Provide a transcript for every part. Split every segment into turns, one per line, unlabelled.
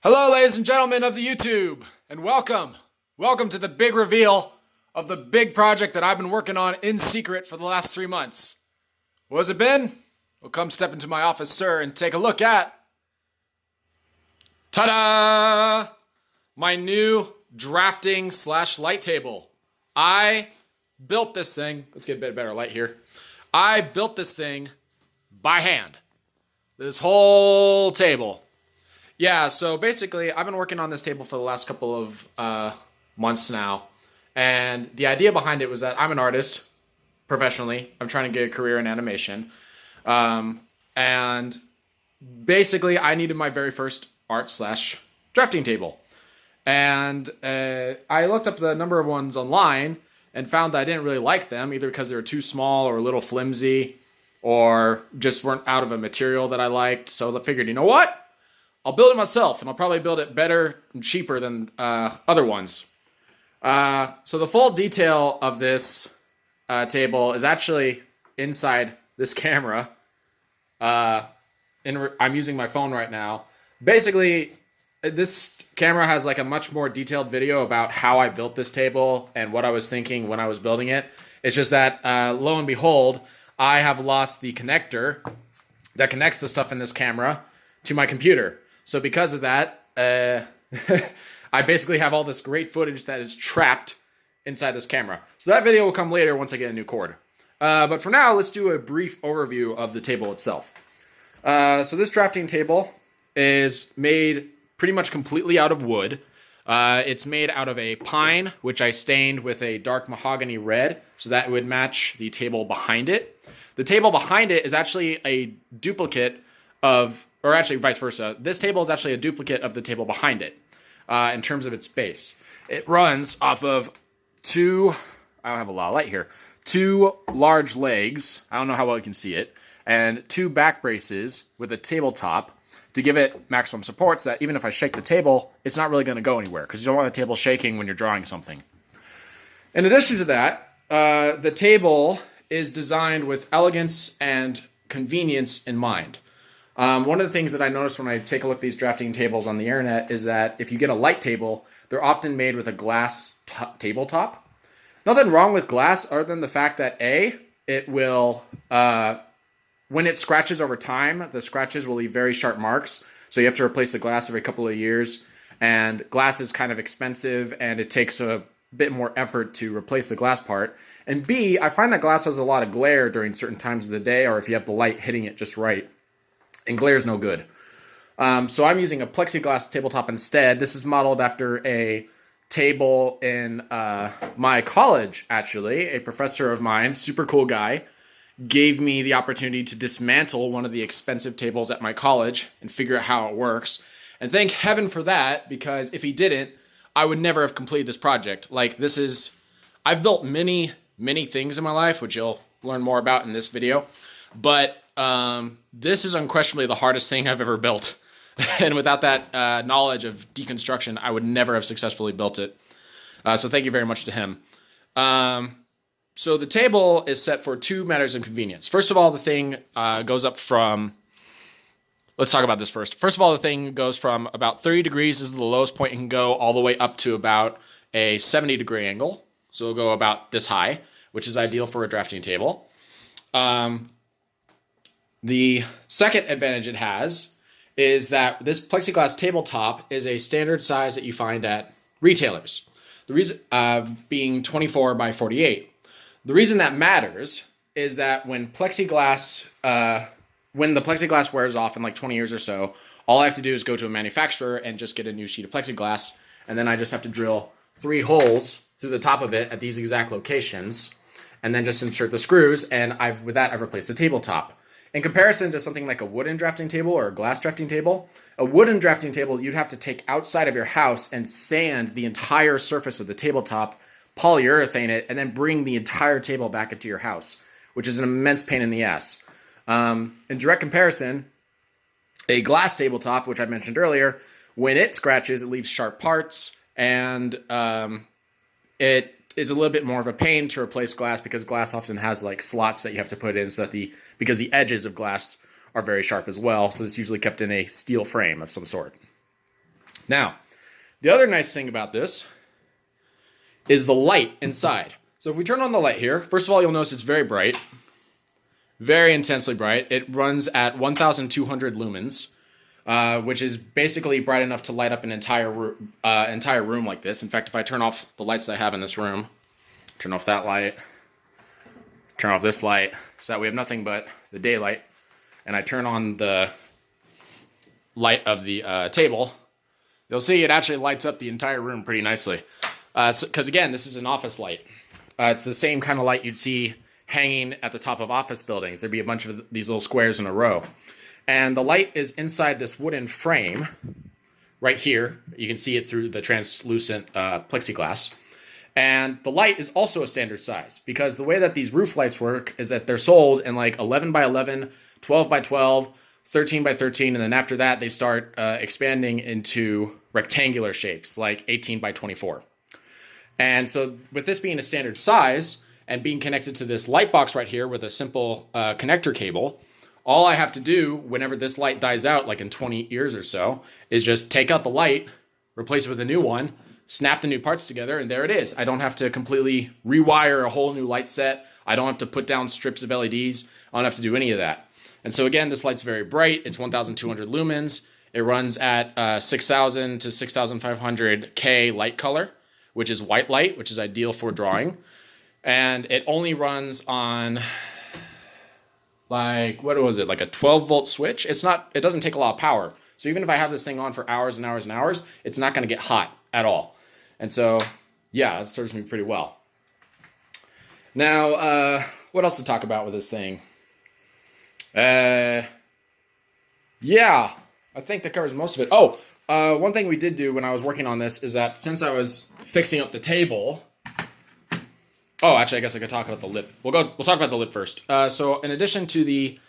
Hello, ladies and gentlemen of the YouTube, and welcome to the big reveal of the big project that I've been working on in secret for the last 3 months. What has it been? Well, come step into my office, sir, and take a look at... Ta-da! My new drafting / light table. I built this thing. Let's get a bit better light here. I built this thing by hand. This whole table. Yeah, so basically, I've been working on this table for the last couple of months now. And the idea behind it was that I'm an artist, professionally. I'm trying to get a career in animation. And basically, I needed my very first art / drafting table. And I looked up the number of ones online and found that I didn't really like them, either because they were too small or a little flimsy, or just weren't out of a material that I liked. So I figured, you know what? I'll build it myself, and I'll probably build it better and cheaper than other ones. So the full detail of this table is actually inside this camera. I'm using my phone right now. Basically, this camera has like a much more detailed video about how I built this table and what I was thinking when I was building it. It's just that, lo and behold, I have lost the connector that connects the stuff in this camera to my computer. So because of that, I basically have all this great footage that is trapped inside this camera. So that video will come later once I get a new cord. But for now, let's do a brief overview of the table itself. So this drafting table is made pretty much completely out of wood. It's made out of a pine, which I stained with a dark mahogany red, so that it would match the table behind it. The table behind it is actually a duplicate of, or actually vice versa. This table is actually a duplicate of the table behind it in terms of its base. It runs off of I don't have a lot of light here, 2 large legs, I don't know how well you can see it, and 2 back braces with a tabletop to give it maximum support so that even if I shake the table, it's not really going to go anywhere, because you don't want a table shaking when you're drawing something. In addition to that, the table is designed with elegance and convenience in mind. One of the things that I noticed when I take a look at these drafting tables on the internet is that if you get a light table, they're often made with a glass tabletop. Nothing wrong with glass other than the fact that it will, when it scratches over time, the scratches will leave very sharp marks. So you have to replace the glass every couple of years. And glass is kind of expensive, and it takes a bit more effort to replace the glass part. And B, I find that glass has a lot of glare during certain times of the day, or if you have the light hitting it just right. And glare is no good. So I'm using a plexiglass tabletop instead. This is modeled after a table in my college, actually. A professor of mine, super cool guy, gave me the opportunity to dismantle one of the expensive tables at my college and figure out how it works. And thank heaven for that, because if he didn't, I would never have completed this project. I've built many things in my life, which you'll learn more about in this video. But this is unquestionably the hardest thing I've ever built. And without that knowledge of deconstruction, I would never have successfully built it. So thank you very much to him. So the table is set for 2 matters of convenience. First of all, the thing goes up from... Let's talk about this first. First of all, the thing goes from about 30 degrees is the lowest point it can go, all the way up to about a 70-degree angle. So it'll go about this high, which is ideal for a drafting table. The second advantage it has is that this plexiglass tabletop is a standard size that you find at retailers. The reason being 24 by 48. The reason that matters is that when the plexiglass wears off in like 20 years or so, all I have to do is go to a manufacturer and just get a new sheet of plexiglass, and then I just have to drill 3 holes through the top of it at these exact locations, and then just insert the screws, and with that I've replaced the tabletop. In comparison to something like a wooden drafting table or a glass drafting table, a wooden drafting table you'd have to take outside of your house and sand the entire surface of the tabletop, polyurethane it, and then bring the entire table back into your house, which is an immense pain in the ass. In direct comparison, a glass tabletop, which I mentioned earlier, when it scratches, it leaves sharp parts, and it is a little bit more of a pain to replace glass, because glass often has like slots that you have to put in so that because the edges of glass are very sharp as well, so it's usually kept in a steel frame of some sort. Now, the other nice thing about this is the light inside. So if we turn on the light here, first of all, you'll notice it's very bright, very intensely bright. It runs at 1,200 lumens, which is basically bright enough to light up an entire room like this. In fact, if I turn off the lights that I have in this room, turn off that light, turn off this light, so that we have nothing but the daylight, and I turn on the light of the table, you'll see it actually lights up the entire room pretty nicely. Because again, this is an office light. It's the same kind of light you'd see hanging at the top of office buildings. There'd be a bunch of these little squares in a row. And the light is inside this wooden frame right here. You can see it through the translucent plexiglass. And the light is also a standard size, because the way that these roof lights work is that they're sold in like 11 by 11, 12 by 12, 13 by 13, and then after that they start expanding into rectangular shapes like 18 by 24. And so with this being a standard size and being connected to this light box right here with a simple connector cable, all I have to do whenever this light dies out, like in 20 years or so, is just take out the light, replace it with a new one, snap the new parts together, and there it is. I don't have to completely rewire a whole new light set. I don't have to put down strips of LEDs. I don't have to do any of that. And so again, this light's very bright. It's 1,200 lumens. It runs at 6,000 to 6,500 K light color, which is white light, which is ideal for drawing. And it only runs on like, what was it? Like a 12 volt switch. It doesn't take a lot of power. So even if I have this thing on for hours and hours and hours, it's not going to get hot at all. And so, yeah, that serves me pretty well. Now, what else to talk about with this thing? Yeah, I think that covers most of it. Oh, one thing we did do when I was working on this is that since I was fixing up the table... Oh, actually, I guess I could talk about the lip. We'll talk about the lip first. So in addition to the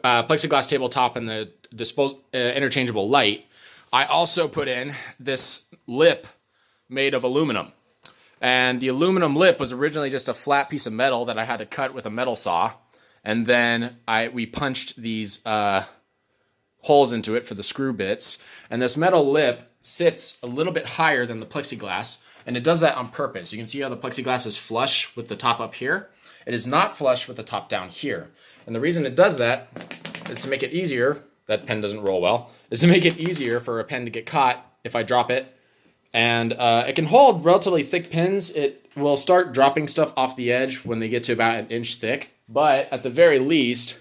plexiglass tabletop and the interchangeable light, I also put in this lip made of aluminum. And the aluminum lip was originally just a flat piece of metal that I had to cut with a metal saw. And then we punched these holes into it for the screw bits. And this metal lip sits a little bit higher than the plexiglass. And it does that on purpose. You can see how the plexiglass is flush with the top up here. It is not flush with the top down here. And the reason it does that is to make it easier, that pen doesn't roll well, is to make it easier for a pen to get caught if I drop it. And it can hold relatively thick pens. It will start dropping stuff off the edge when they get to about an inch thick. But at the very least,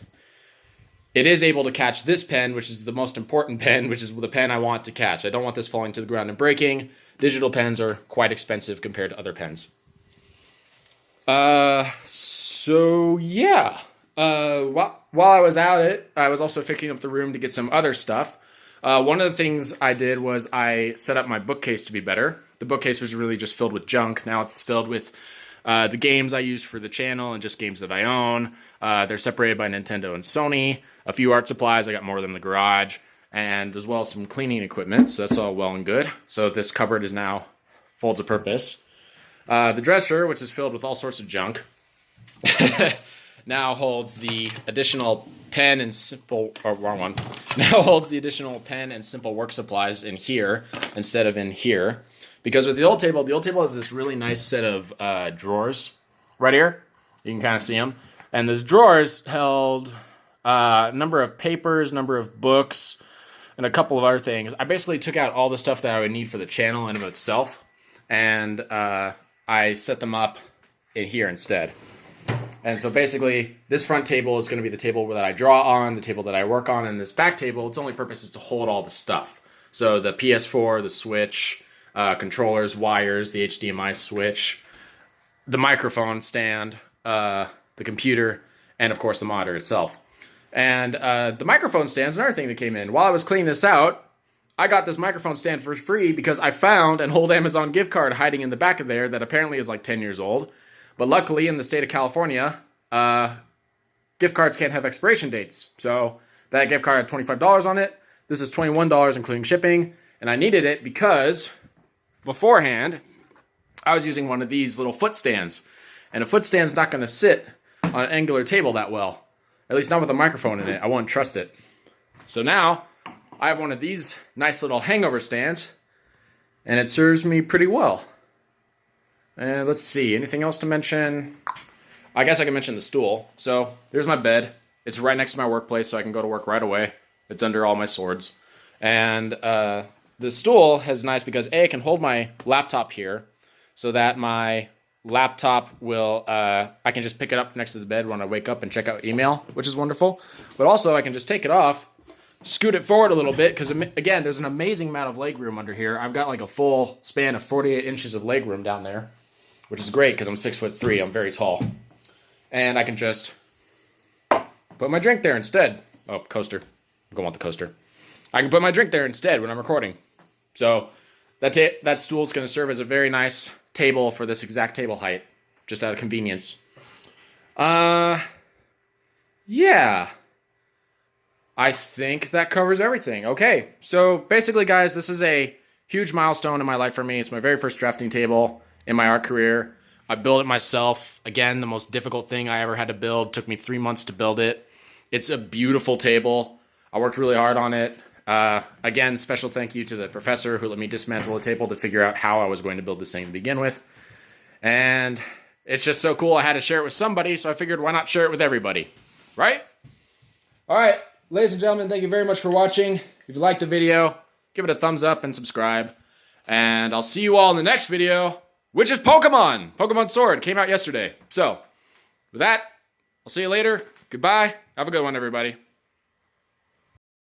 it is able to catch this pen, which is the most important pen, which is the pen I want to catch. I don't want this falling to the ground and breaking. Digital pens are quite expensive compared to other pens. So yeah. While I was at it, I was also fixing up the room to get some other stuff. One of the things I did was I set up my bookcase to be better. The bookcase was really just filled with junk. Now it's filled with the games I use for the channel and just games that I own. They're separated by Nintendo and Sony. A few art supplies. I got more than the garage. And as well as some cleaning equipment, so that's all well and good. So this cupboard is now folds a purpose. The dresser, which is filled with all sorts of junk, now holds the additional pen and simple, or wrong one, now holds the additional pen and simple work supplies in here instead of in here. Because with the old table has this really nice set of drawers right here. You can kind of see them. And those drawers held a number of papers, number of books, and a couple of other things. I basically took out all the stuff that I would need for the channel in of itself, and I set them up in here instead. And so basically, this front table is going to be the table that I draw on, the table that I work on, and this back table, its only purpose is to hold all the stuff. So the PS4, the Switch, controllers, wires, the HDMI switch, the microphone stand, the computer, and of course the monitor itself. And the microphone stand is another thing that came in. While I was cleaning this out, I got this microphone stand for free because I found an old Amazon gift card hiding in the back of there that apparently is like 10 years old. But luckily, in the state of California, gift cards can't have expiration dates. So that gift card had $25 on it. This is $21 including shipping. And I needed it because beforehand, I was using one of these little foot stands. And a foot stand's not going to sit on an angular table that well. At least not with a microphone in it. I won't trust it. So now, I have one of these nice little hangover stands and it serves me pretty well. And let's see, anything else to mention? I guess I can mention the stool. So there's my bed. It's right next to my workplace, so I can go to work right away. It's under all my swords. And the stool is nice because A, it can hold my laptop here so that my laptop will, I can just pick it up next to the bed when I wake up and check out email, which is wonderful. But also I can just take it off, scoot it forward a little bit, because again, there's an amazing amount of leg room under here. I've got like a full span of 48 inches of leg room down there, which is great because I'm 6'3". I'm very tall. And I can just put my drink there instead. Oh, coaster. I'm going with the coaster. I can put my drink there instead when I'm recording. So that stool is going to serve as a very nice table for this exact table height, just out of convenience. Yeah. I think that covers everything. Okay, so basically, guys, this is a huge milestone in my life for me. It's my very first drafting table in my art career. I built it myself. Again, the most difficult thing I ever had to build. Took me 3 months to build it. It's a beautiful table. I worked really hard on it. Again, special thank you to the professor who let me dismantle the table to figure out how I was going to build this thing to begin with. And it's just so cool. I had to share it with somebody, so I figured why not share it with everybody, right? All right, ladies and gentlemen, thank you very much for watching. If you liked the video, give it a thumbs up and subscribe. And I'll see you all in the next video, which is Pokemon. Pokemon Sword came out yesterday. So, with that, I'll see you later. Goodbye. Have a good one, everybody.